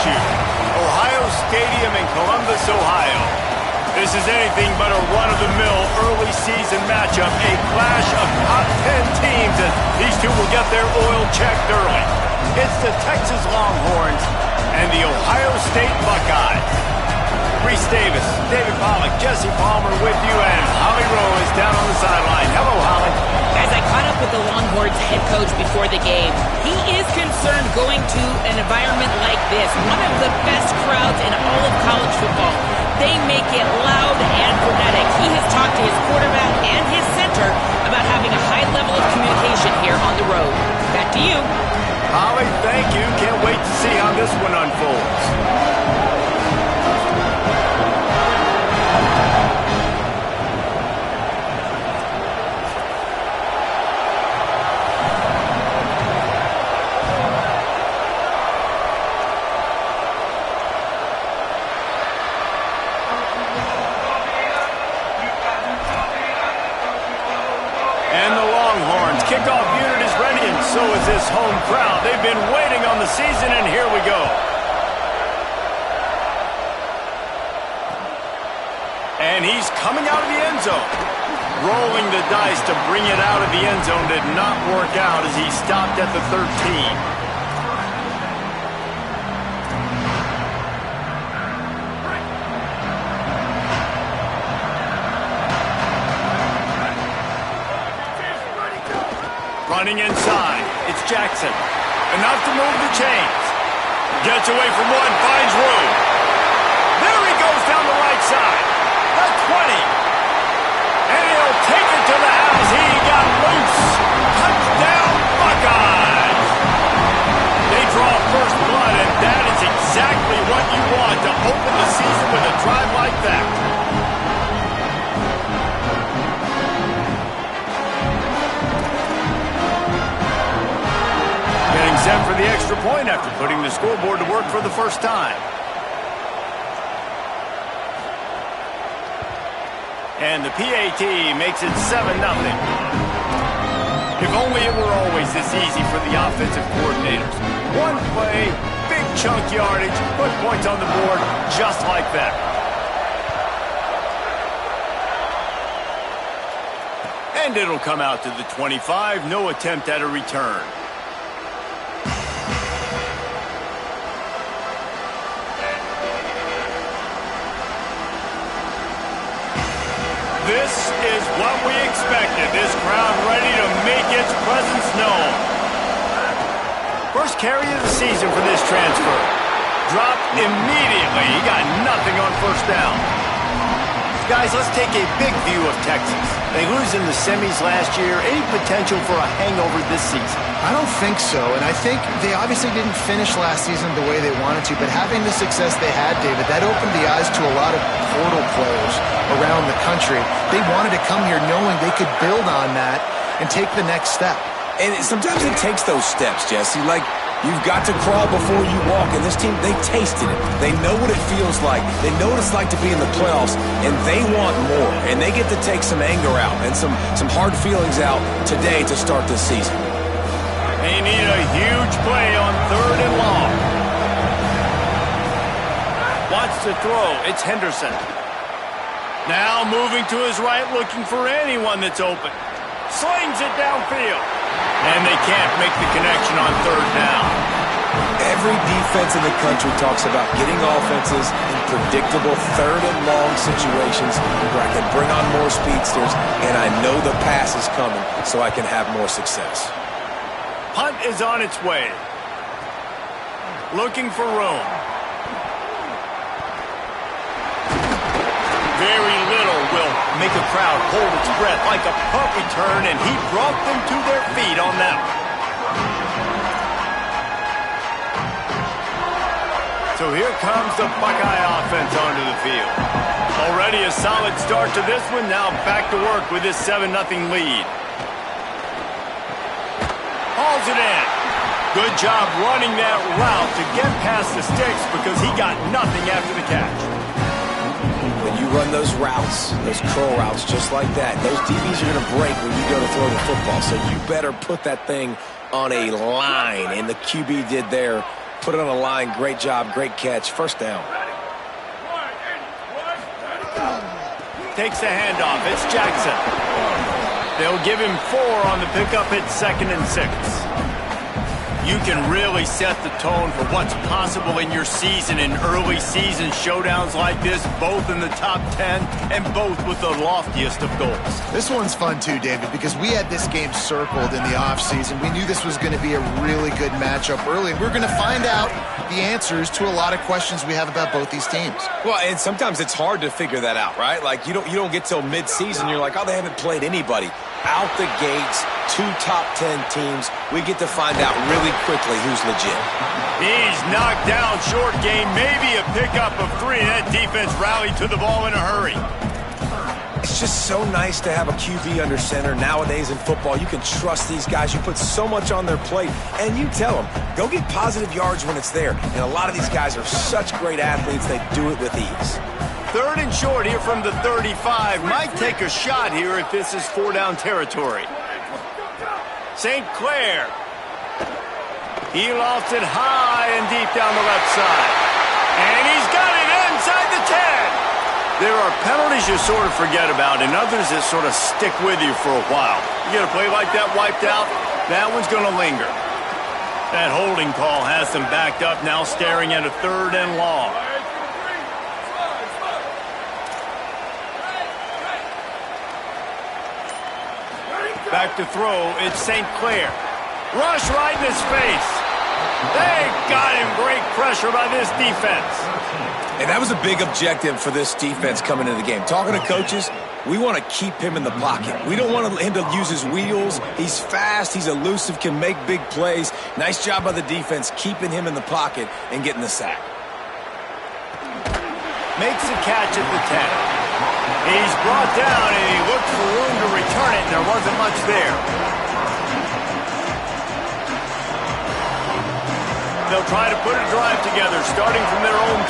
LSU. Ohio Stadium in Columbus, Ohio. This is anything but a run-of-the-mill early season matchup, a clash of top 10 teams as these two will get their oil checked early. It's the Texas Longhorns and the Ohio State Buckeyes. Reese Davis, David Pollack, Jesse Palmer with you, and Holly Rowe is down on the sideline. Hello, Holly. As I caught up with the Longhorns head coach before the game, he is concerned going to an environment like this, one of the best crowds in all of college football. They make it loud and frenetic. He has talked to his quarterback and his center about having a high level of communication here on the road. Back to you. Holly, thank you. Can't wait to see how this one unfolds. Kickoff unit is ready, and so is this home crowd. They've been waiting on the season, and here we go. And he's coming out of the end zone. Rolling the dice to bring it out of the end zone did not work out as he stopped at the 13. Running inside, it's Jackson. Enough to move the chains. Gets away from one, finds room. There he goes down the right side. The 20. And he'll take it to the house. He got loose. Touchdown, Buckeyes. They draw first blood, and that is exactly what you want to open the season with a drive like that. Set for the extra point after putting the scoreboard to work for the first time. And the PAT makes it 7-0. If only it were always this easy for the offensive coordinators. One play, big chunk yardage, put points on the board just like that. And it'll come out to the 25, no attempt at a return. This is what we expected. This crowd ready to make its presence known. First carry of the season for this transfer. Dropped immediately. He got nothing on first down. Guys, let's take a big view of Texas. They lose in the semis last year. Any potential for a hangover this season? I don't think so, and I think they obviously didn't finish last season the way they wanted to, but having the success they had, David, that opened the eyes to a lot of portal players around the country. They wanted to come here knowing they could build on that and take the next step. And sometimes it takes those steps, Jesse. Like, you've got to crawl before you walk. And this team, they tasted it. They know what it feels like. They know what it's like to be in the playoffs, and they want more. And they get to take some anger out and some hard feelings out today to start this season. They need a huge play on 3rd and long. Wants to throw. It's Henderson. Now moving to his right, looking for anyone that's open. Slings it downfield. And they can't make the connection on 3rd down. Every defense in the country talks about getting offenses in predictable 3rd and long situations where I can bring on more speedsters and I know the pass is coming so I can have more success. Punt is on its way. Looking for room. Very little will make a crowd hold its breath like a punt return, and he brought them to their feet on that one. So here comes the Buckeye offense onto the field. Already a solid start to this one, now back to work with this 7-0 lead. Hauls it in. Good job running that route to get past the sticks because he got nothing after the catch. When you run those routes, those curl routes just like that, those DBs are going to break when you go to throw the football. So you better put that thing on a line, and the QB did there Put it on the line. Great job. Great catch. First down. Takes the handoff. It's Jackson. They'll give him 4 on the pickup at 2nd and 6. You can really set the tone for what's possible in your season in early season showdowns like this, both in the top 10 and both with the loftiest of goals. This one's fun too, David, because we had this game circled in the offseason. We knew this was going to be a really good matchup early, and we're going to find out the answers to a lot of questions we have about both these teams. Well, and sometimes it's hard to figure that out, right? Like, you don't get till mid-season, you're like, oh, they haven't played anybody. Out the gates, 2 top 10 teams. We get to find out really quickly who's legit. He's knocked down, short game, maybe a pickup of 3. That defense rallied to the ball in a hurry. It's just so nice to have a QB under center nowadays in football. You can trust these guys. You put so much on their plate, and you tell them, go get positive yards when it's there. And a lot of these guys are such great athletes, they do it with ease. 3rd and short here from the 35. Might take a shot here if this is 4-down territory. St. Clair. He lofts it high and deep down the left side. And he's got it inside the 10. There are penalties you sort of forget about and others that sort of stick with you for a while. You get a play like that wiped out, that one's going to linger. That holding call has them backed up, now staring at a 3rd and long. Back to throw, it's St. Clair. Rush right in his face. They got him. Great pressure by this defense. And that was a big objective for this defense coming into the game. Talking to coaches, we want to keep him in the pocket. We don't want him to use his wheels. He's fast, he's elusive, can make big plays. Nice job by the defense keeping him in the pocket and getting the sack. Makes a catch at the 10. He's brought down, and he looked for room to return it, and there wasn't much there. They'll try to put a drive together, starting from their own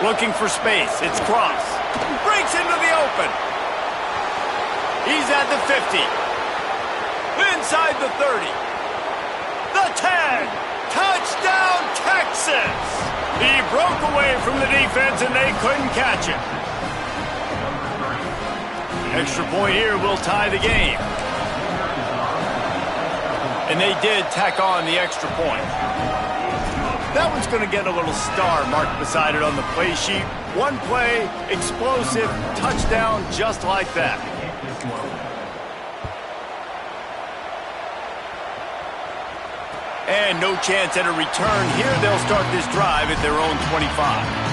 12. Looking for space. It's Cross. Breaks into the open. He's at the 50. Inside the 30. The 10. Touchdown, Texas! He broke away from the defense, and they couldn't catch him. Extra point here will tie the game. And they did tack on the extra point. That one's going to get a little star marked beside it on the play sheet. One play, explosive, touchdown, just like that. And no chance at a return here. They'll start this drive at their own 25.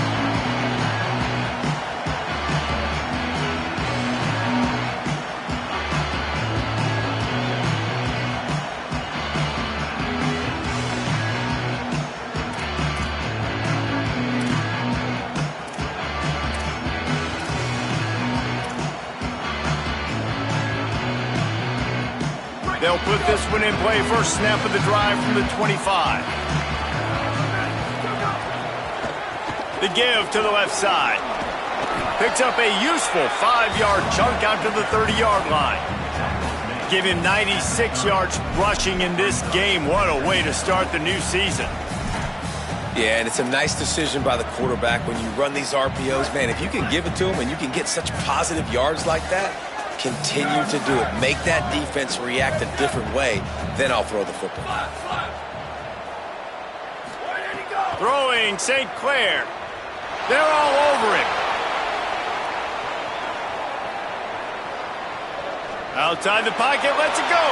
They'll put this one in play. First snap of the drive from the 25. The give to the left side. Picks up a useful 5-yard chunk out to the 30-yard line. Give him 96 yards rushing in this game. What a way to start the new season. Yeah, and it's a nice decision by the quarterback when you run these RPOs. Man, if you can give it to him and you can get such positive yards like that, continue to do it. Make that defense react a different way, then I'll throw the football. Throwing St. Clair. They're all over him. Outside the pocket, lets it go.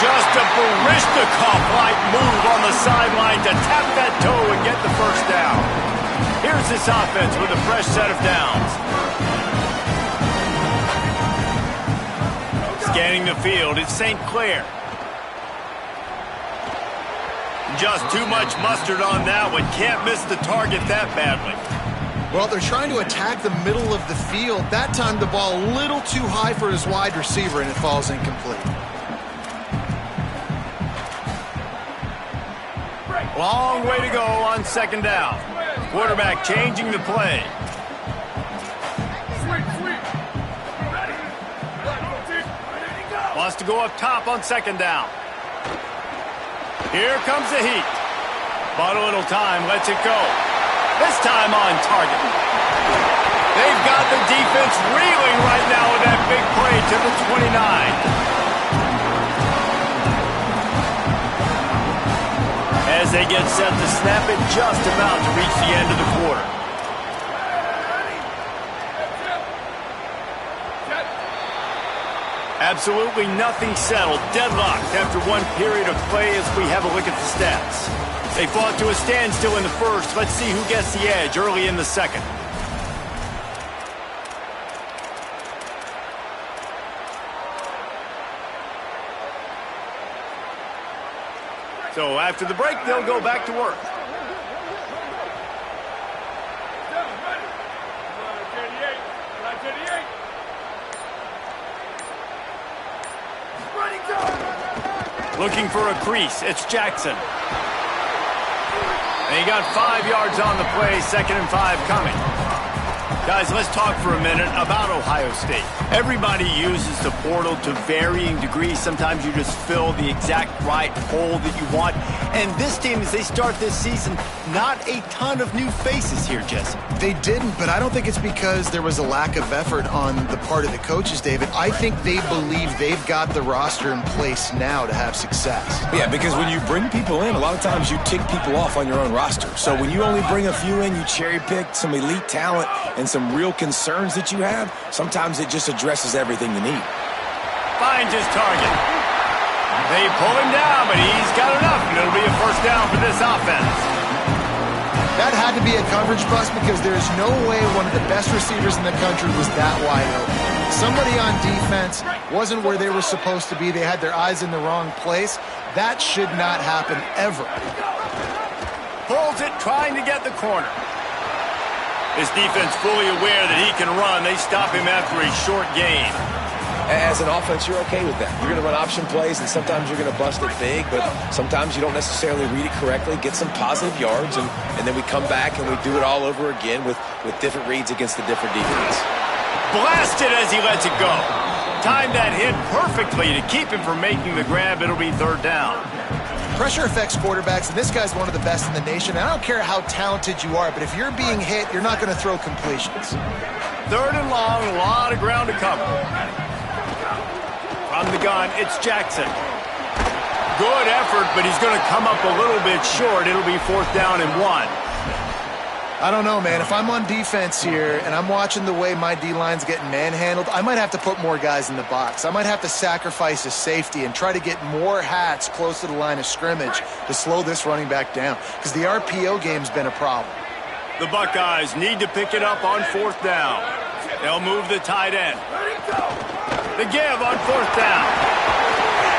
Just a Barishnikov-like move on the sideline to tap that toe and get the first down. Here's this offense with a fresh set of downs. Scanning the field, it's St. Clair. Just too much mustard on that one. Can't miss the target that badly. Well, they're trying to attack the middle of the field. That time the ball a little too high for his wide receiver, and it falls incomplete. Long way to go on second down. Quarterback changing the play. Wants to go up top on second down. Here comes the heat. Bought a little time, lets it go. This time on target. They've got the defense reeling right now with that big play to the 29. As they get set to snap it, just about to reach the end of the quarter. Absolutely nothing settled. Deadlocked after one period of play as we have a look at the stats. They fought to a standstill in the first. Let's see who gets the edge early in the second. So after the break, they'll go back to work. Looking for a crease. It's Jackson. And he got 5 yards on the play, 2nd and 5 coming. Guys, let's talk for a minute about Ohio State. Everybody uses the portal to varying degrees. Sometimes you just fill the exact right hole that you want. And this team, as they start this season, not a ton of new faces here, Jesse. They didn't, but I don't think it's because there was a lack of effort on the part of the coaches, David. I think they believe they've got the roster in place now to have success. Yeah, because when you bring people in, a lot of times you tick people off on your own roster. So when you only bring a few in, you cherry-pick some elite talent and some real concerns that you have, sometimes it just addresses everything you need. Finds his target. They pull him down, but he's got enough, and it'll be a first down for this offense. That had to be a coverage bust because there's no way one of the best receivers in the country was that wide open. Somebody on defense wasn't where they were supposed to be. They had their eyes in the wrong place. That should not happen ever. Pulls it, trying to get the corner. This defense fully aware that he can run. They stop him after a short gain. As an offense, you're okay with that. You're going to run option plays, and sometimes you're going to bust it big, but sometimes you don't necessarily read it correctly, get some positive yards, and then we come back and we do it all over again with different reads against the different defense. Blasted as he lets it go. Timed that hit perfectly to keep him from making the grab. It'll be third down. Pressure affects quarterbacks, and this guy's one of the best in the nation. I don't care how talented you are, but if you're being hit, you're not going to throw completions. Third and long, a lot of ground to cover. From the gun, it's Jackson. Good effort, but he's going to come up a little bit short. It'll be fourth down and 1. I don't know, man. If I'm on defense here and I'm watching the way my D-line's getting manhandled, I might have to put more guys in the box. I might have to sacrifice a safety and try to get more hats close to the line of scrimmage to slow this running back down because the RPO game's been a problem. The Buckeyes need to pick it up on fourth down. They'll move the tight end. The give on fourth down.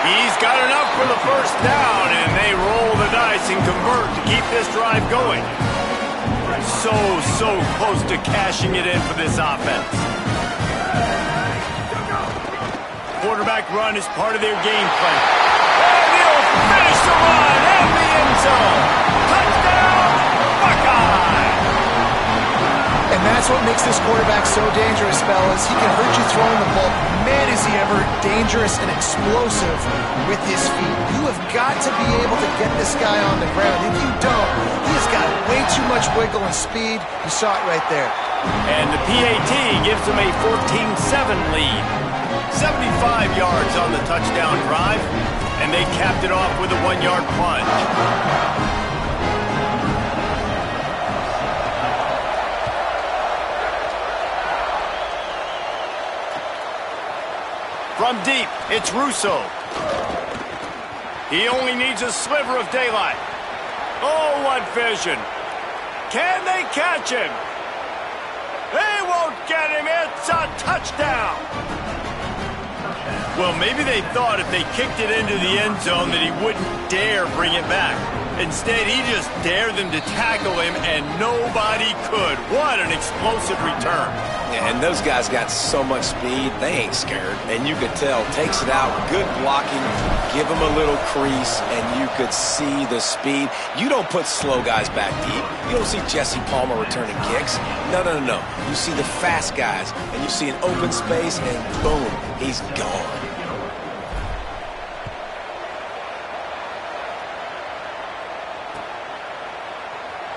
He's got enough for the first down, and they roll the dice and convert to keep this drive going. So close to cashing it in for this offense. Quarterback run is part of their game plan. And he'll finish the run in the end zone. Touchdown, Buckeye! And that's what makes this quarterback so dangerous, fellas. He can hurt you throwing the ball. Man, is he ever dangerous and explosive with his feet. You have got to be able to get this guy on the ground. If you don't, he's got way too much wiggle and speed. You saw it right there. And the PAT gives them a 14-7 lead. 75 yards on the touchdown drive, and they capped it off with a 1-yard plunge. From deep, it's Russo. He only needs a sliver of daylight. Oh, what vision. Can they catch him? They won't get him. It's a touchdown. Well, maybe they thought if they kicked it into the end zone that he wouldn't dare bring it back. Instead, he just dared them to tackle him, and nobody could. What an explosive return. Yeah, and those guys got so much speed, they ain't scared. And you could tell, takes it out, good blocking, give them a little crease, and you could see the speed. You don't put slow guys back deep. You don't see Jesse Palmer returning kicks. No. You see the fast guys, and you see an open space, and boom, he's gone.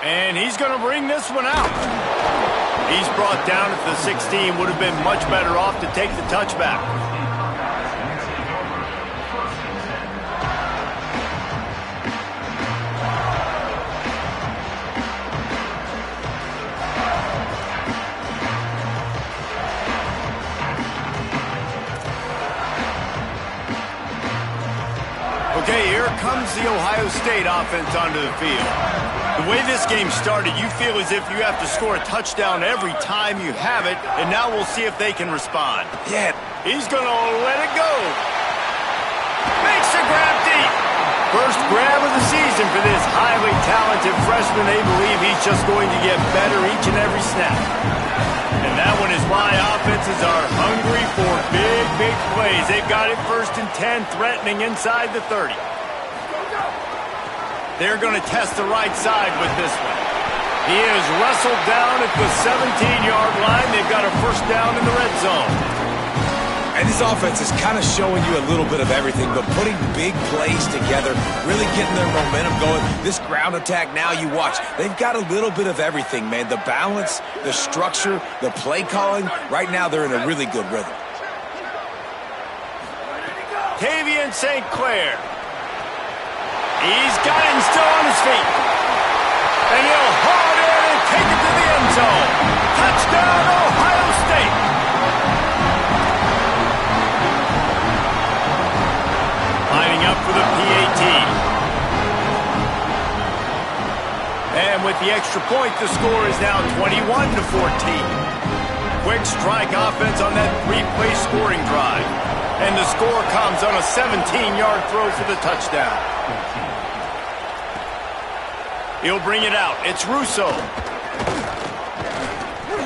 And he's going to bring this one out. He's brought down at the 16. Would have been much better off to take the touchback. Okay, here comes the Ohio State offense onto the field. The way this game started, you feel as if you have to score a touchdown every time you have it, and now we'll see if they can respond. Yeah. He's going to let it go. Makes the grab deep. First grab of the season for this highly talented freshman. They believe he's just going to get better each and every snap. And that one is why offenses are hungry for big, big plays. They've got it 1st and 10, threatening inside the 30. They're going to test the right side with this one. He is wrestled down at the 17-yard line. They've got a first down in the red zone. And this offense is kind of showing you a little bit of everything, but putting big plays together, really getting their momentum going. This ground attack now, you watch, they've got a little bit of everything, man. The balance, the structure, the play calling. Right now, they're in a really good rhythm. Tavian St. Clair. He's got him still on his feet. And he'll haul it in and take it to the end zone. Touchdown, Ohio State. Lining up for the PAT. And with the extra point, the score is now 21-14. Quick strike offense on that 3-play scoring drive. And the score comes on a 17-yard throw for the touchdown. He'll bring it out. It's Russo.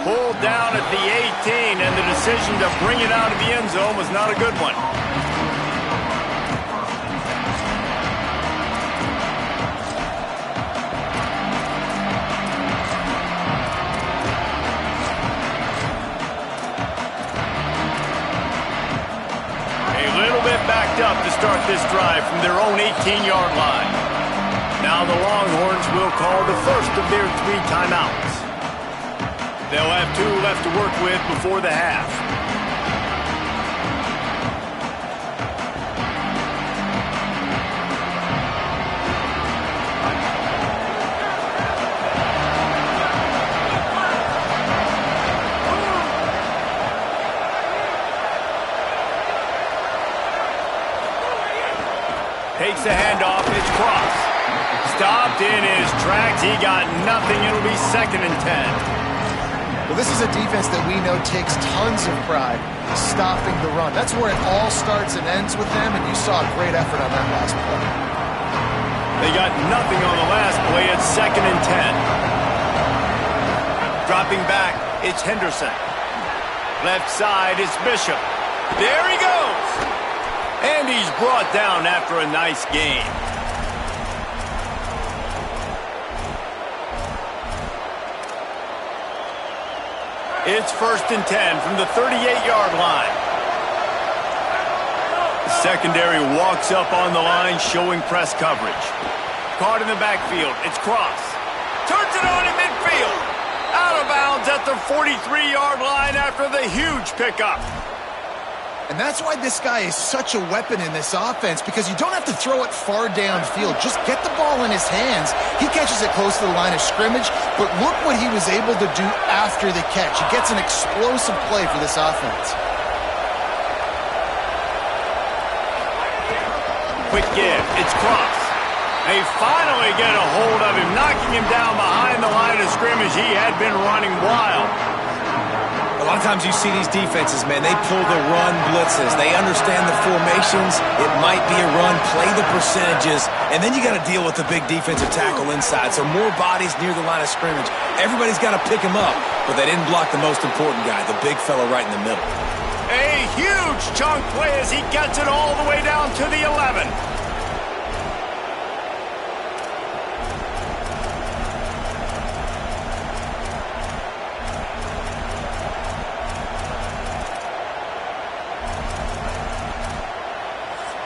Pulled down at the 18, and the decision to bring it out of the end zone was not a good one. Backed up to start this drive from their own 18-yard line. Now the Longhorns will call the first of their 3 timeouts. They'll have 2 left to work with before the half. Takes the handoff, it's Cross. Stopped in his tracks, he got nothing, it'll be 2nd and 10. Well, this is a defense that we know takes tons of pride stopping the run. That's where it all starts and ends with them, and you saw a great effort on that last play. They got nothing on the last play, it's 2nd and 10. Dropping back, it's Henderson. Left side, it's Bishop. There he goes! And he's brought down after a nice gain. It's 1st and 10 from the 38-yard line. The secondary walks up on the line, showing press coverage. Caught in the backfield. It's Cross. Turns it on in midfield. Out of bounds at the 43-yard line after the huge pickup. And that's why this guy is such a weapon in this offense, because you don't have to throw it far downfield. Just get the ball in his hands. He catches it close to the line of scrimmage, but look what he was able to do after the catch. He gets an explosive play for this offense. Quick give. It's Cross. They finally get a hold of him, knocking him down behind the line of scrimmage. He had been running wild. A lot of times you see these defenses, man, they pull the run blitzes. They understand the formations. It might be a run, play the percentages, and then you got to deal with the big defensive tackle inside. So more bodies near the line of scrimmage. Everybody's got to pick him up, but they didn't block the most important guy, the big fella right in the middle. A huge chunk play as he gets it all the way down to the 11.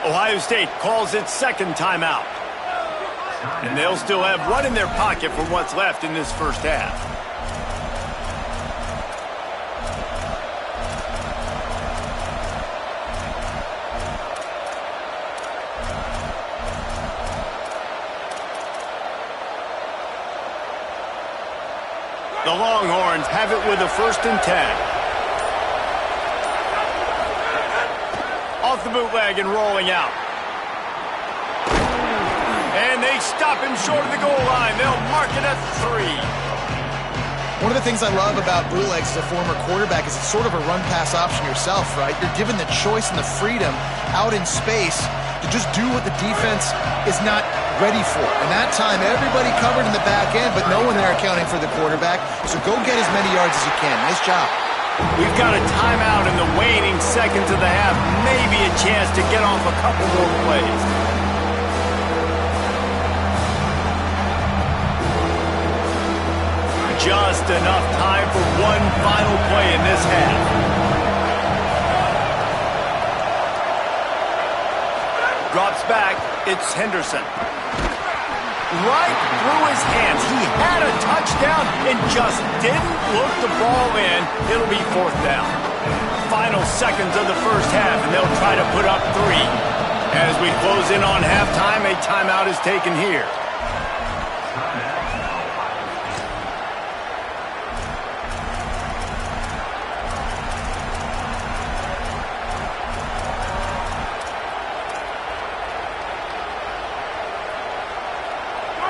Ohio State calls its 2nd timeout. And they'll still have one in their pocket for what's left in this first half. The Longhorns have it with a 1st and 10. Off the bootleg and rolling out. And they stop him short of the goal line. They'll mark it at 3. One of the things I love about bootlegs as a former quarterback is it's sort of a run-pass option yourself, right? You're given the choice and the freedom out in space to just do what the defense is not ready for. And that time, everybody covered in the back end, but no one there accounting for the quarterback. So go get as many yards as you can. Nice job. We've got a timeout in the waning seconds of the half. Maybe a chance to get off a couple more plays. Just enough time for one final play in this half. Drops back. It's Henderson. Right through his hands. He had a touchdown and just didn't look the ball in. It'll be 4th down. Final seconds of the first half, and they'll try to put up 3. As we close in on halftime, a timeout is taken here.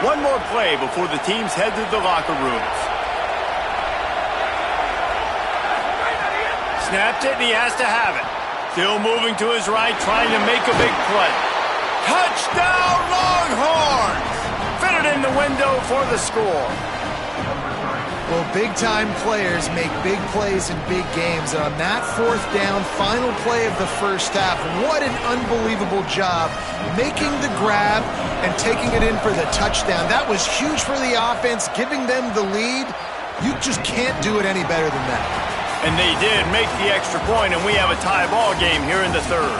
One more play before the teams head to the locker rooms. Snapped it, and he has to have it. Still moving to his right, trying to make a big play. Touchdown, Longhorns! Fitted in the window for the score. Well, big-time players make big plays in big games. And on that 4th down, final play of the first half, what an unbelievable job making the grab and taking it in for the touchdown. That was huge for the offense, giving them the lead. You just can't do it any better than that. And they did make the extra point, and we have a tie ball game here in the 3rd.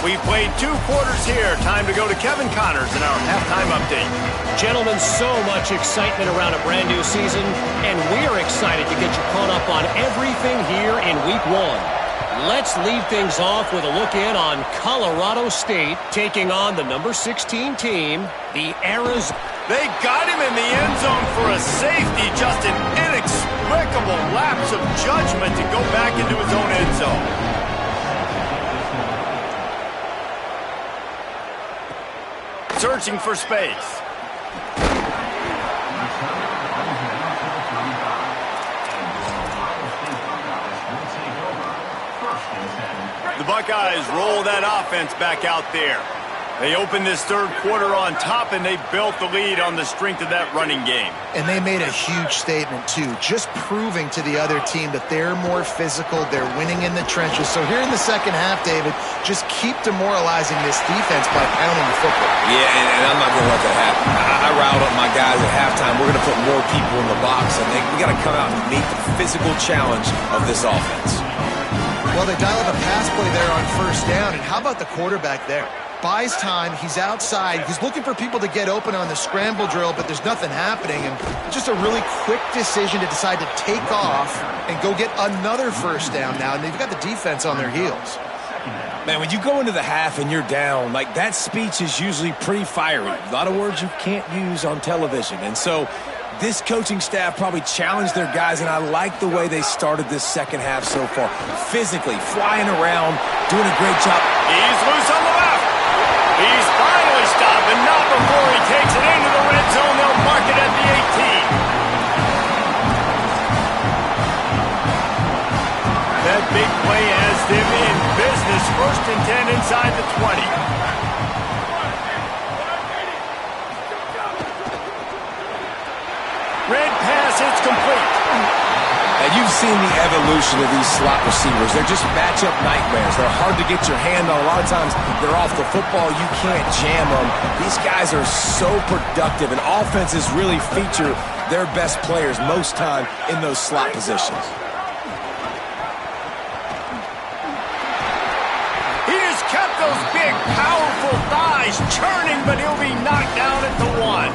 We played 2 quarters here. Time to go to Kevin Connors in our halftime update. Gentlemen, so much excitement around a brand new season, and we're excited to get you caught up on everything here in Week 1. Let's lead things off with a look in on Colorado State taking on the number 16 team, the Arizona. They got him in the end zone for a safety. Just an inexplicable lapse of judgment to go back into his own end zone. Searching for space. The Buckeyes roll that offense back out there. They opened this 3rd quarter on top, and they built the lead on the strength of that running game. And they made a huge statement, too, just proving to the other team that they're more physical, they're winning in the trenches. So here in the second half, David, just keep demoralizing this defense by pounding the football. Yeah, and I'm not going to let that happen. I riled up my guys at halftime. We're going to put more people in the box, and we got to come out and meet the physical challenge of this offense. Well, they dial up a pass play there on 1st down, and how about the quarterback there? Buys time, he's outside, he's looking for people to get open on the scramble drill, but there's nothing happening, and just a really quick decision to decide to take off and go get another 1st down now, and they've got the defense on their heels. Man, when you go into the half and you're down, like that speech is usually pretty fiery. A lot of words you can't use on television, and so this coaching staff probably challenged their guys, and I like the way they started this second half so far. Physically, flying around, doing a great job. He's loose on the left. He's finally stopped, and not before he takes it into the red zone. They'll mark it at the 18. That big play has them in business. 1st and 10 inside the 20. Red pass, it's complete. Now, you've seen the evolution of these slot receivers. They're just matchup nightmares. They're hard to get your hand on. A lot of times, they're off the football. You can't jam them. These guys are so productive, and offenses really feature their best players most time in those slot positions. He has kept those big, powerful thighs churning, but he'll be knocked down at the 1.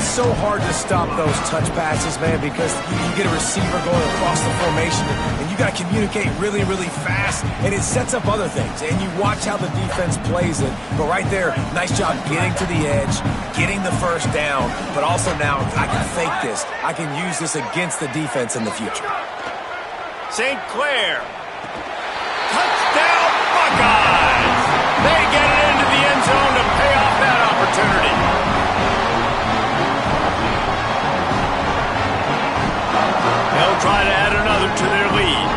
it's so hard to stop those touch passes, man, because you get a receiver going across the formation, and you got to communicate really, really fast, and it sets up other things. And you watch how the defense plays it. But right there, nice job getting to the edge, getting the first down, but also now I can fake this. I can use this against the defense in the future. St. Clair. Touchdown, Buckeyes! They get it into the end zone to pay off that opportunity. They'll try to add another to their lead.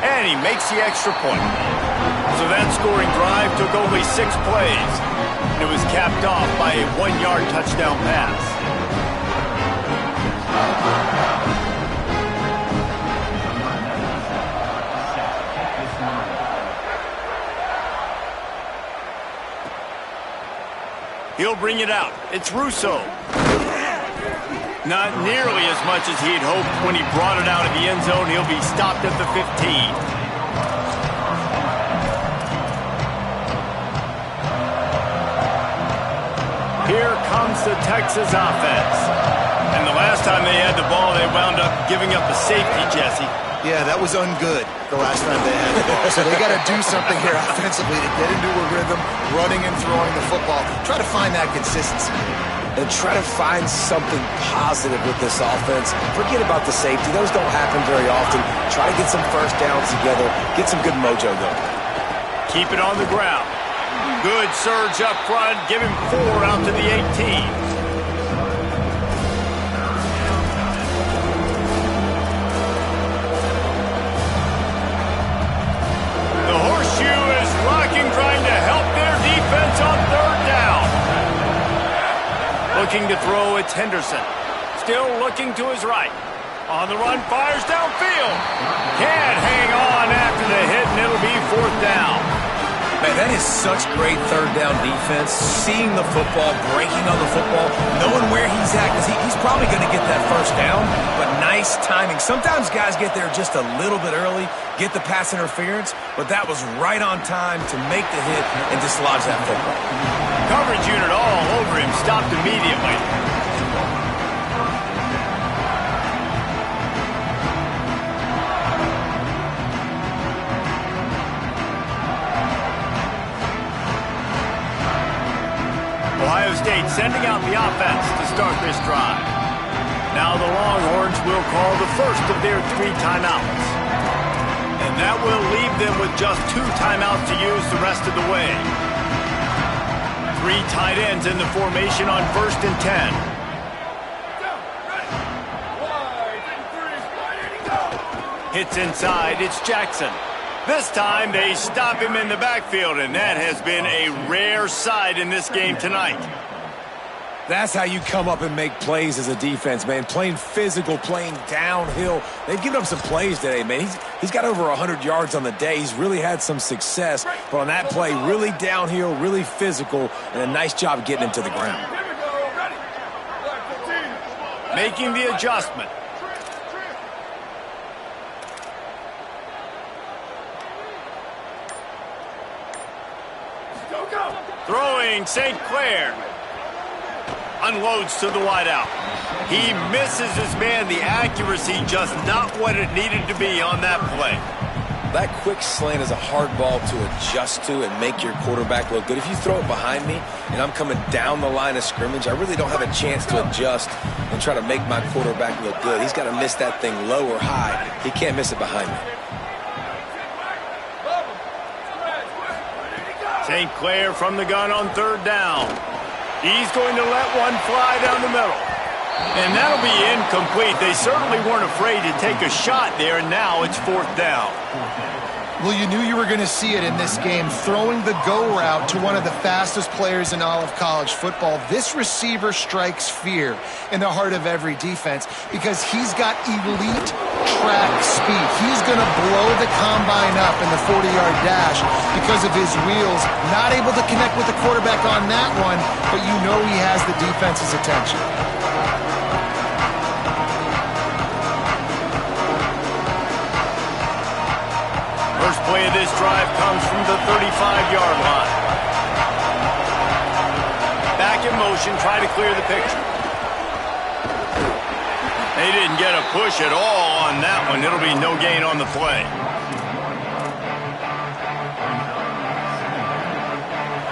And he makes the extra point. So that scoring drive took only 6 plays. It was capped off by a 1-yard touchdown pass. He'll bring it out. It's Russo. Not nearly as much as he'd hoped when he brought it out of the end zone. He'll be stopped at the 15. Here comes the Texas offense. And the last time they had the ball, they wound up giving up a safety, Jesse. Yeah, that was ungood the last time they had the ball. So they got to do something here offensively to get into a rhythm, running and throwing the football. Try to find that consistency. And try to find something positive with this offense. Forget about the safety. Those don't happen very often. Try to get some first downs together. Get some good mojo going. Keep it on the ground. Good surge up front. Give him 4 out to the 18. Trying to help their defense on 3rd down. Looking to throw, it's Henderson. Still looking to his right. On the run, fires downfield. Can't hang on after the hit, and it'll be 4th down. Man, that is such great 3rd down defense. Seeing the football, breaking on the football, knowing where he's at, because he's probably going to get that first down, but nice timing. Sometimes guys get there just a little bit early, get the pass interference, but that was right on time to make the hit and dislodge that football. Coverage unit all over him, stopped immediately. Ohio State sending out the offense to start this drive. Now the Longhorns will call the first of their 3 timeouts. And that will leave them with just 2 timeouts to use the rest of the way. 3 tight ends in the formation on 1st and 10. Hits inside, it's Jackson. This time they stop him in the backfield, and that has been a rare sight in this game tonight. That's how you come up and make plays as a defense, man. Playing physical, playing downhill. They've given up some plays today, man. He's got over 100 yards on the day. He's really had some success. But on that play, really downhill, really physical, and a nice job getting him to the ground. Making the adjustment. Throwing St. Clair. Unloads to the wideout. He misses his man. The accuracy just not what it needed to be on that play. That quick slant is a hard ball to adjust to and make your quarterback look good. If you throw it behind me and I'm coming down the line of scrimmage, I really don't have a chance to adjust and try to make my quarterback look good. He's got to miss that thing low or high. He can't miss it behind me. St. Clair from the gun on 3rd down. He's going to let one fly down the middle. And that'll be incomplete. They certainly weren't afraid to take a shot there, and now it's 4th down. Well, you knew you were going to see it in this game, throwing the go route to one of the fastest players in all of college football. This receiver strikes fear in the heart of every defense because he's got elite track speed. He's going to blow the combine up in the 40-yard dash because of his wheels. Not able to connect with the quarterback on that one, but you know he has the defense's attention. First play of this drive comes from the 35-yard line. Back in motion, try to clear the picture. They didn't get a push at all on that one. It'll be no gain on the play.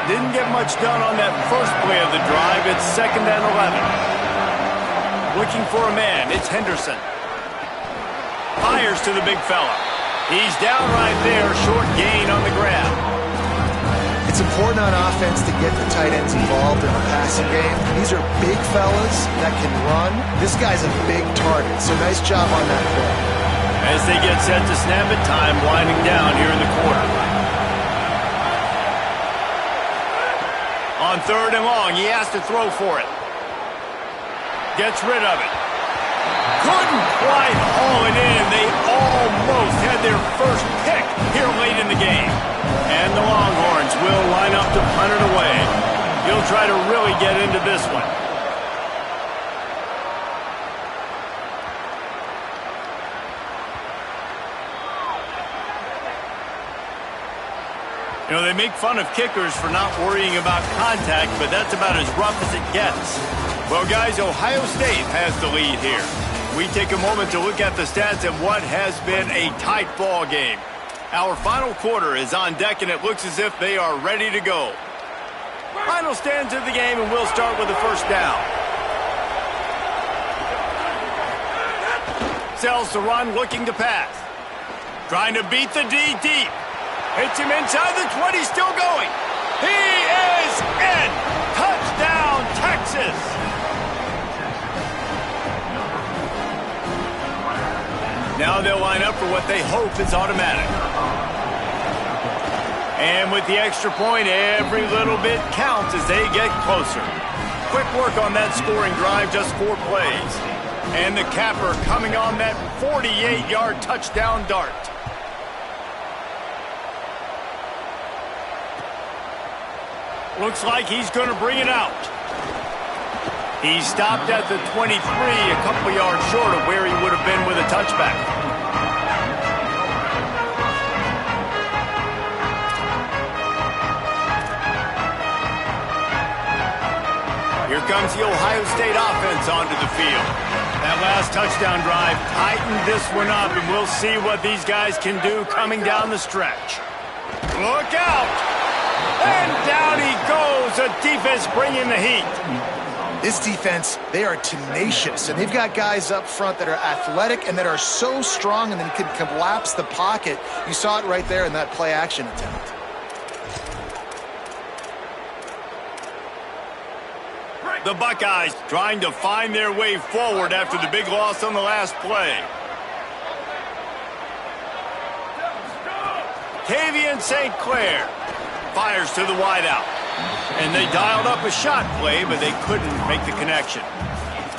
Didn't get much done on that first play of the drive. It's 2nd and 11. Looking for a man. It's Henderson. Fires to the big fella. He's down right there. Short gain on the grab. It's important on offense to get the tight ends involved in the passing game. These are big fellas that can run. This guy's a big target, so nice job on that play. As they get set to snap it, time winding down here in the quarter. On 3rd and long, he has to throw for it. Gets rid of it. Couldn't quite haul it in. They almost had their first pick here late in the game. And the Longhorns will line up to punt it away. He'll try to really get into this one. You know, they make fun of kickers for not worrying about contact, but that's about as rough as it gets. Well, guys, Ohio State has the lead here. We take a moment to look at the stats of what has been a tight ball game. Our final quarter is on deck, and it looks as if they are ready to go. Final stands of the game, and we'll start with the first down. Sells the run, looking to pass. Trying to beat the D deep. Hits him inside the 20, still going. He is in. Touchdown, Texas. Now they'll line up for what they hope is automatic. And with the extra point, every little bit counts as they get closer. Quick work on that scoring drive, just 4 plays. And the capper coming on that 48-yard touchdown dart. Looks like he's going to bring it out. He stopped at the 23, a couple yards short of where he would have been with a touchback. Here comes the Ohio State offense onto the field. That last touchdown drive tightened this one up, and we'll see what these guys can do coming down the stretch. Look out! And down he goes. The defense bringing the heat. This defense, they are tenacious, and they've got guys up front that are athletic and that are so strong and then can collapse the pocket. You saw it right there in that play-action attempt. The Buckeyes trying to find their way forward after the big loss on the last play. Tavian St. Clair fires to the wideout. And they dialed up a shot play, but they couldn't make the connection.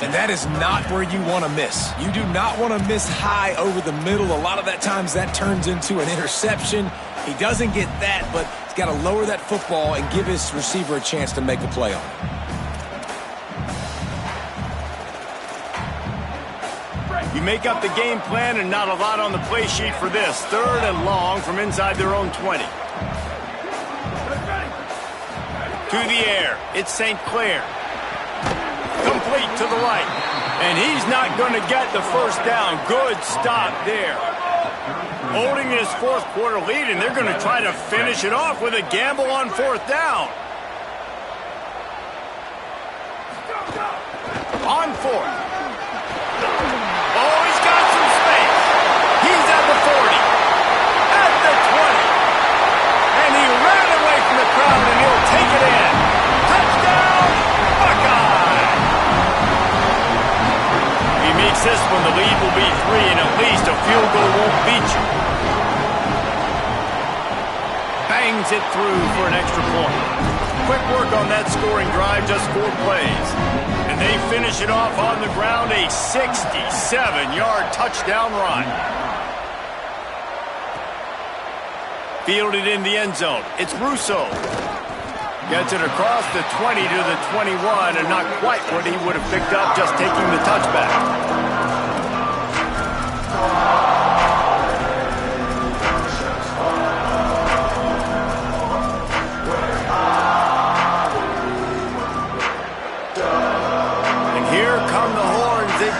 And that is not where you want to miss. You do not want to miss high over the middle. A lot of that times that turns into an interception. He doesn't get that, but he's got to lower that football and give his receiver a chance to make a play on it. You make up the game plan and not a lot on the play sheet for this. 3rd and long from inside their own 20. To the air, it's St. Clair. Complete to the right. And he's not going to get the first down. Good stop there. Holding his 4th quarter lead, and they're going to try to finish it off with a gamble on 4th down. On 4th. Oh, he's got some space. He's at the 40. At the 20. And he ran away from the crowd, and he'll take it in. Touchdown, Buckeye! If he makes this one, the lead will be 3, and at least a field goal won't beat you. Bangs it through for an extra point. Quick work on that scoring drive, just 4 plays. And they finish it off on the ground, a 67-yard touchdown run. Fielded in the end zone. It's Russo. Gets it across the 20 to the 21, and not quite what he would have picked up just taking the touchback.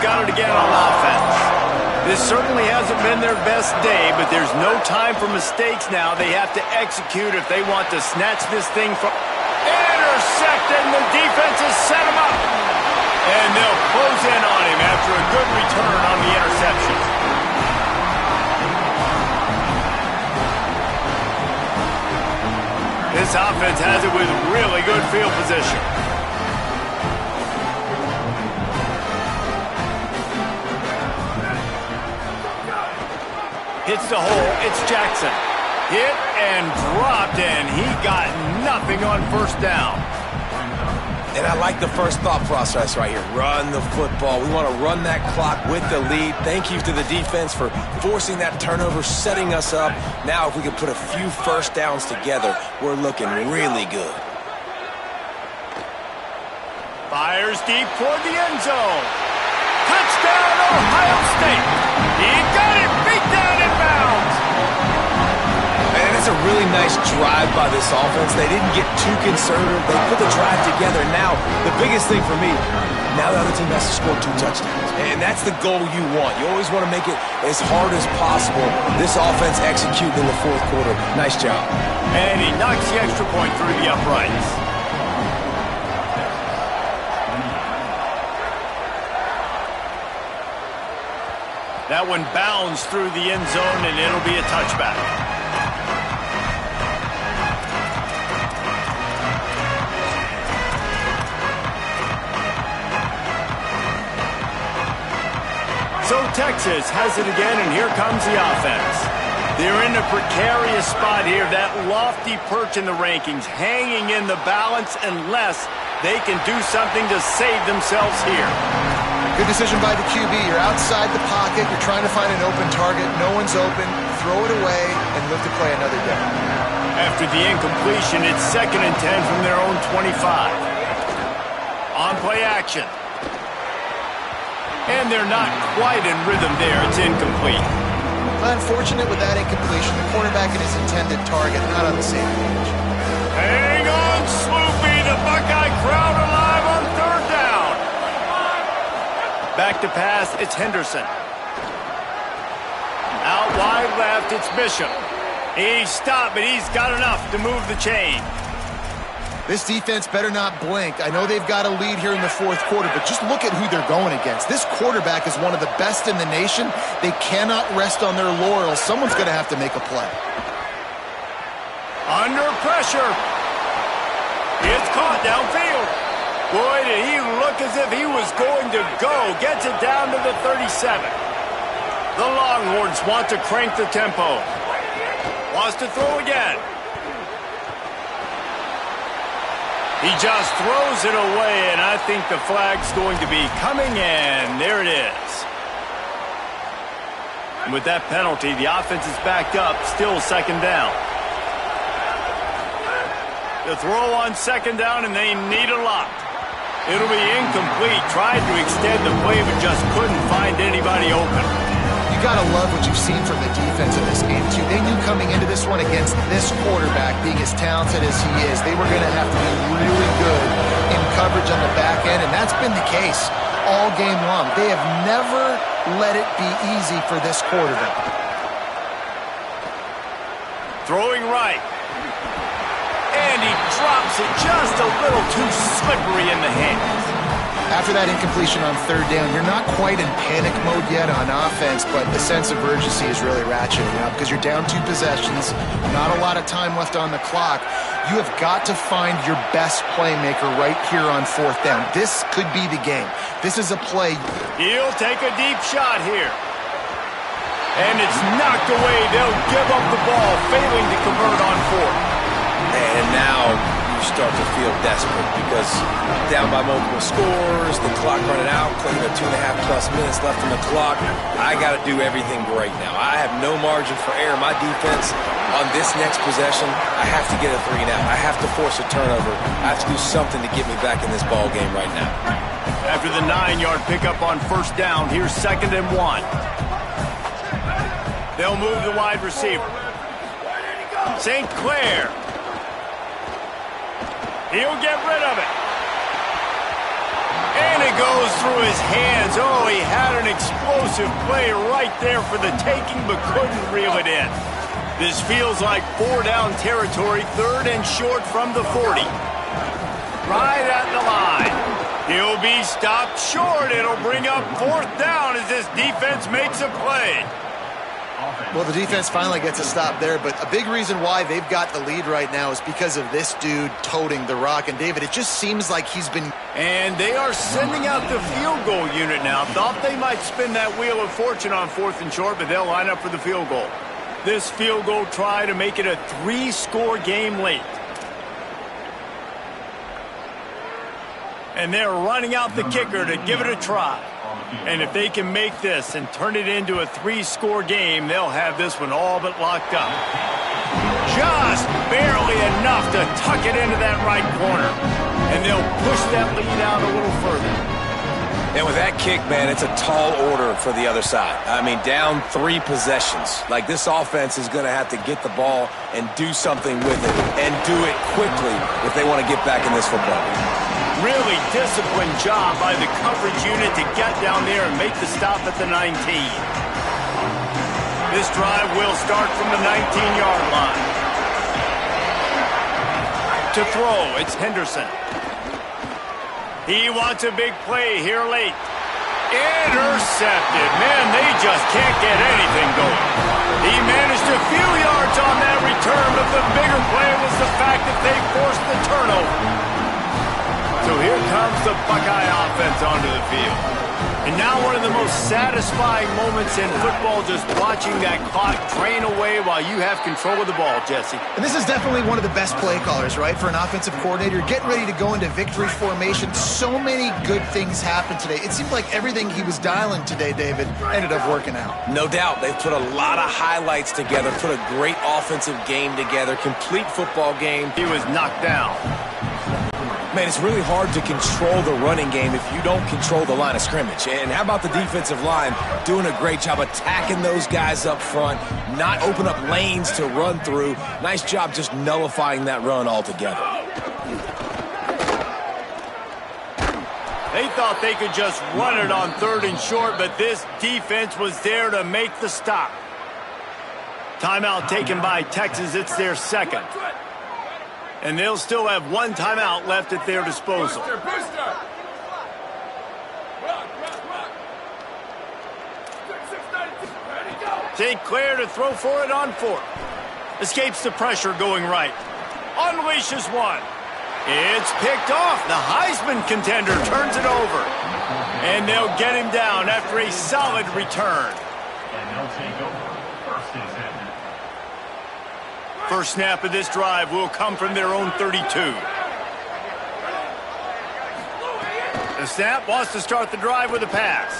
got it again on offense. This certainly hasn't been their best day, but there's no time for mistakes now. They have to execute if they want to snatch this thing from... Intercepted, and the defense has set him up. And they'll close in on him after a good return on the interception. This offense has it with really good field position. Hits the hole. It's Jackson. Hit and dropped, and he got nothing on first down. And I like the first thought process right here. Run the football. We want to run that clock with the lead. Thank you to the defense for forcing that turnover, setting us up. Now if we can put a few first downs together, we're looking really good. Fires deep toward the end zone. Touchdown, Ohio State. He got it. Beat down in bounds. And it's a really nice drive by this offense. They didn't get too conservative. They put the drive together. Now, the biggest thing for me, now the other team has to score 2 touchdowns. And that's the goal you want. You always want to make it as hard as possible. This offense executed in the fourth quarter. Nice job. And he knocks the extra point through the uprights. That one bounds through the end zone, and it'll be a touchback. So Texas has it again, and here comes the offense. They're in a precarious spot here, that lofty perch in the rankings, hanging in the balance unless they can do something to save themselves here. Good decision by the QB. You're outside the pocket. You're trying to find an open target. No one's open. Throw it away and live to play another day. After the incompletion, it's 2nd and 10 from their own 25. On play action. And they're not quite in rhythm there. It's incomplete. Unfortunate with that incompletion. The quarterback and his intended target not on the same page. Hang on, Sloopy. The Buckeye crowd alive on 3rd down. Back to pass, it's Henderson. Out wide left, it's Bishop. He's stopped, but he's got enough to move the chain. This defense better not blink. I know they've got a lead here in the fourth quarter, but just look at who they're going against. This quarterback is one of the best in the nation. They cannot rest on their laurels. Someone's going to have to make a play. Under pressure. It's caught downfield. Boy, did he look as if he was going to go. Gets it down to the 37. The Longhorns want to crank the tempo. Wants to throw again. He just throws it away, and I think the flag's going to be coming in. There it is. And with that penalty, the offense is backed up, still 2nd down. The throw on 2nd down, and they need a lot. It'll be incomplete. Tried to extend the play, but just couldn't find anybody open. You got to love what you've seen from the defense in this game, too. They knew coming into this one against this quarterback, being as talented as he is, they were going to have to be really good in coverage on the back end, and that's been the case all game long. They have never let it be easy for this quarterback. Throwing right. And he drops it just a little too slippery in the hands. After that incompletion on 3rd down, you're not quite in panic mode yet on offense, but the sense of urgency is really ratcheting up because you're down 2 possessions, not a lot of time left on the clock. You have got to find your best playmaker right here on 4th down. This could be the game. This is a play. He'll take a deep shot here. And it's knocked away. They'll give up the ball, failing to convert on 4th. And now you start to feel desperate because down by multiple scores, the clock running out, clean to 2.5+ minutes left on the clock. I got to do everything great now. I have no margin for error. My defense on this next possession, I have to get a 3 and out. I have to force a turnover. I have to do something to get me back in this ball game right now. After the 9-yard pickup on 1st down, here's 2nd and 1. They'll move the wide receiver. St. Clair. He'll get rid of it. And it goes through his hands. Oh, he had an explosive play right there for the taking, but couldn't reel it in. This feels like 4-down territory, 3rd and short from the 40. Right at the line. He'll be stopped short. It'll bring up 4th down as this defense makes a play. Well, the defense finally gets a stop there, but a big reason why they've got the lead right now is because of this dude toting the rock. And, David, it just seems like he's been... And they are sending out the field goal unit now. Thought they might spin that wheel of fortune on 4th and short, but they'll line up for the field goal. This field goal try to make it a 3-score game late. And they're running out the kicker to give it a try. And if they can make this and turn it into a 3-score game, they'll have this one all but locked up. Just barely enough to tuck it into that right corner. And they'll push that lead out a little further. And with that kick, man, it's a tall order for the other side. I mean, down 3 possessions. Like, this offense is going to have to get the ball and do something with it, and do it quickly if they want to get back in this football game. Really disciplined job by the coverage unit to get down there and make the stop at the 19. This drive will start from the 19-yard line. To throw, it's Henderson. He wants a big play here late. Intercepted. Man, they just can't get anything going. He managed a few yards on that return, but the bigger play was the fact that they forced the turnover. So here comes the Buckeye offense onto the field. And now one of the most satisfying moments in football, just watching that clock drain away while you have control of the ball, Jesse. And this is definitely one of the best play callers, right, for an offensive coordinator. Getting ready to go into victory formation. So many good things happened today. It seemed like everything he was dialing today, David, ended up working out. No doubt. They've put a lot of highlights together, put a great offensive game together, complete football game. He was knocked down. Man, it's really hard to control the running game if you don't control the line of scrimmage. And how about the defensive line doing a great job attacking those guys up front, not open up lanes to run through. Nice job just nullifying that run altogether. They thought they could just run it on 3rd and short, but this defense was there to make the stop. Timeout taken by Texas. It's their 2nd. And they'll still have 1 timeout left at their disposal. St. Clair to throw for it on 4th. Escapes the pressure going right. Unleashes one. It's picked off. The Heisman contender turns it over. And they'll get him down after a solid return. And they'll take over. First snap of this drive will come from their own 32. The snap wants to start the drive with a pass.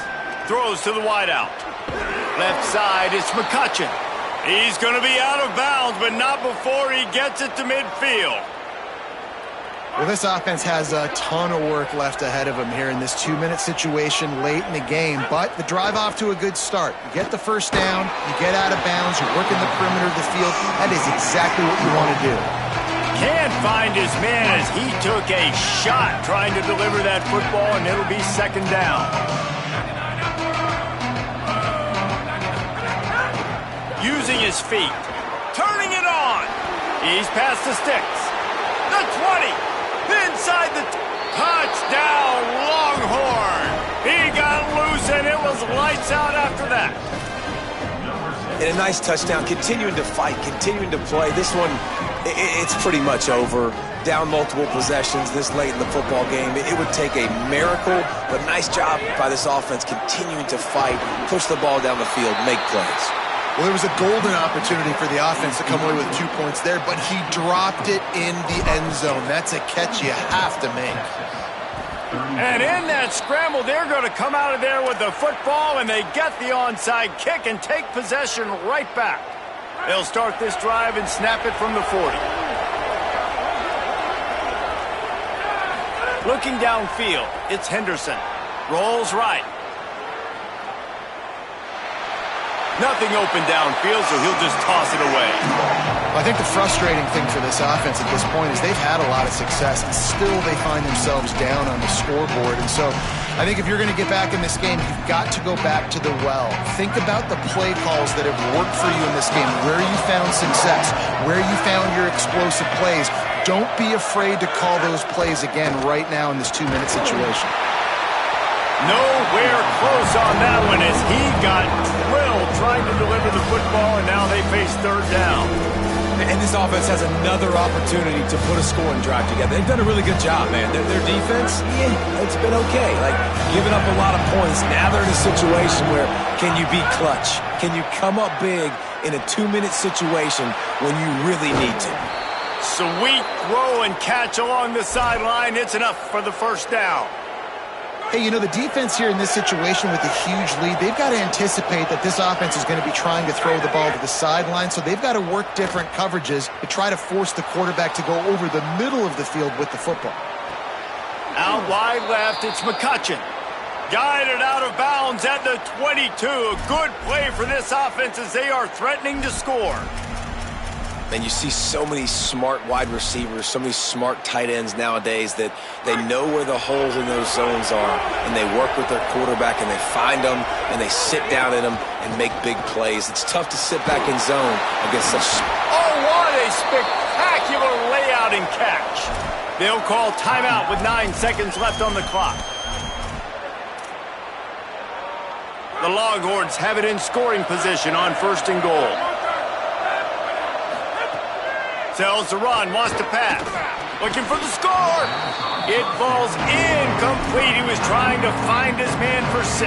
Throws to the wideout. Left side, it's McCutcheon. He's going to be out of bounds, but not before he gets it to midfield. Well, this offense has a ton of work left ahead of them here in this 2-minute situation late in the game, but the drive off to a good start. You get the first down, you get out of bounds, you work in the perimeter of the field. That is exactly what you want to do. Can't find his man as he took a shot trying to deliver that football, and it'll be 2nd down. Using his feet, turning it on. He's past the sticks. The 20. Inside the touchdown, Longhorn. He got loose, and it was lights out after that. And a nice touchdown, continuing to fight, continuing to play. This one, it's pretty much over. Down multiple possessions this late in the football game. It would take a miracle, but nice job by this offense continuing to fight, push the ball down the field, make plays. Well, there was a golden opportunity for the offense to come away with 2 points there, but he dropped it in the end zone. That's a catch you have to make. And in that scramble, they're going to come out of there with the football, and they get the onside kick and take possession right back. They'll start this drive and snap it from the 40. Looking downfield, it's Henderson. Rolls right. Nothing open downfield, so he'll just toss it away. I think the frustrating thing for this offense at this point is they've had a lot of success, and still they find themselves down on the scoreboard. And so I think if you're going to get back in this game, you've got to go back to the well. Think about the play calls that have worked for you in this game, where you found success, where you found your explosive plays. Don't be afraid to call those plays again right now in this 2-minute situation. Nowhere close on that one as he got drilled trying to deliver the football, and now they face third down. And this offense has another opportunity to put a scoring drive together. They've done a really good job, man. Their defense, it's been okay. Like, giving up a lot of points. Now they're in a situation where can you be clutch? Can you come up big in a 2-minute situation when you really need to? Sweet throw and catch along the sideline. It's enough for the first down. Hey, you know, the defense here in this situation with a huge lead, they've got to anticipate that this offense is going to be trying to throw the ball to the sideline, so they've got to work different coverages to try to force the quarterback to go over the middle of the field with the football. Out wide left, it's McCutcheon. Guided out of bounds at the 22. A good play for this offense as they are threatening to score. And you see so many smart wide receivers, so many smart tight ends nowadays that they know where the holes in those zones are, and they work with their quarterback, and they find them, and they sit down in them and make big plays. It's tough to sit back in zone against such... Oh, what a spectacular layout and catch. They'll call timeout with 9 seconds left on the clock. The Longhorns have it in scoring position on 1st and goal. Tells the run, wants to pass. Looking for the score. It falls incomplete. He was trying to find his man for 6.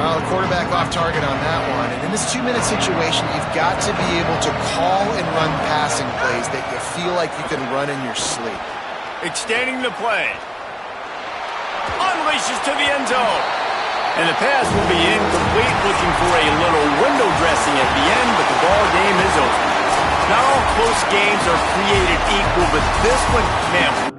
Well, the quarterback off target on that one. And in this 2-minute situation, you've got to be able to call and run passing plays that you feel like you can run in your sleep. Extending the play. Unleashes to the end zone. And the pass will be incomplete. Looking for a little window dressing at the end, but the ball game is over. Not all close games are created equal, but this one, man,